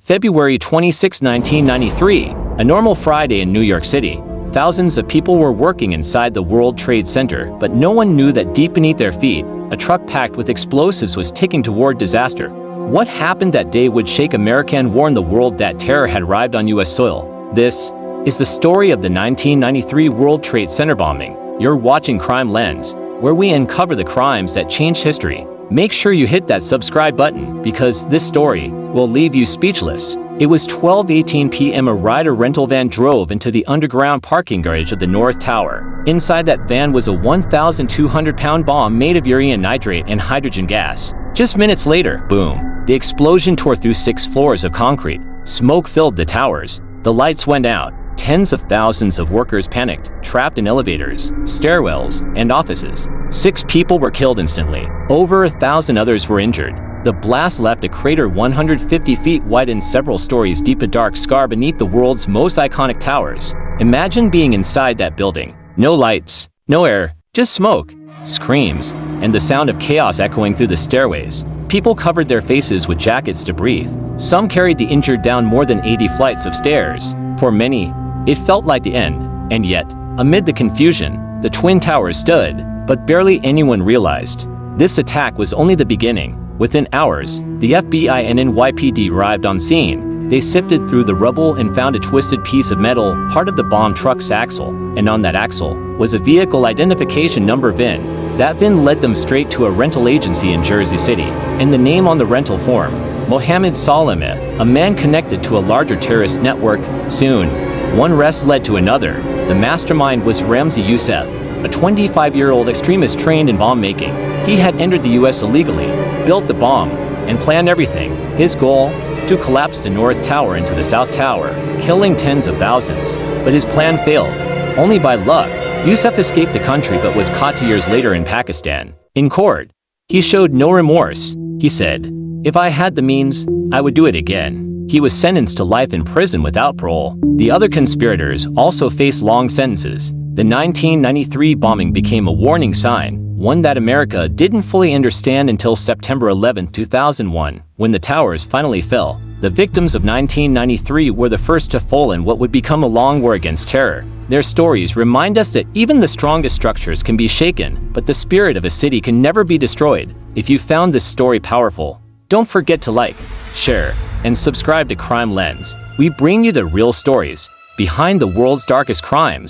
February 26, 1993, a normal Friday in New York City. Thousands of people were working inside the World Trade Center, but no one knew that deep beneath their feet, a truck packed with explosives was ticking toward disaster. What happened that day would shake America and warn the world that terror had arrived on U.S. soil. This is the story of the 1993 World Trade Center bombing. You're watching Crime Lens, where we uncover the crimes that changed history. Make sure you hit that subscribe button because this story will leave you speechless. It was 12:18 p.m. A Ryder rental van drove into the underground parking garage of the North Tower. Inside that van was a 1,200-pound bomb made of uranium nitrate and hydrogen gas. Just minutes later, boom, the explosion tore through 6 floors of concrete. Smoke filled the towers. The lights went out. Tens of thousands of workers panicked, trapped in elevators, stairwells, and offices. 6 people were killed instantly. Over 1,000 others were injured. The blast left a crater 150 feet wide and several stories deep, a dark scar beneath the world's most iconic towers. Imagine being inside that building. No lights, no air, just smoke, screams, and the sound of chaos echoing through the stairways. People covered their faces with jackets to breathe. Some carried the injured down more than 80 flights of stairs. For many, it felt like the end, and yet, amid the confusion, the Twin Towers stood, but barely anyone realized. This attack was only the beginning. Within hours, the FBI and NYPD arrived on scene. They sifted through the rubble and found a twisted piece of metal, part of the bomb truck's axle, and on that axle was a vehicle identification number VIN. That VIN led them straight to a rental agency in Jersey City, and the name on the rental form, Mohammed Salameh, a man connected to a larger terrorist network. Soon, one arrest led to another. The mastermind was Ramzi Youssef, a 25-year-old extremist trained in bomb making. He had entered the U.S. illegally, built the bomb, and planned everything. His goal? To collapse the North Tower into the South Tower, killing tens of thousands. But his plan failed. Only by luck, Youssef escaped the country but was caught 2 years later in Pakistan. In court, he showed no remorse. He said, "If I had the means, I would do it again." He was sentenced to life in prison without parole. The other conspirators also faced long sentences. The 1993 bombing became a warning sign, one that America didn't fully understand until September 11, 2001, when the towers finally fell. The victims of 1993 were the first to fall in what would become a long war against terror. Their stories remind us that even the strongest structures can be shaken, but the spirit of a city can never be destroyed. If you found this story powerful, don't forget to like, share, and subscribe to Crime Lens. We bring you the real stories behind the world's darkest crimes.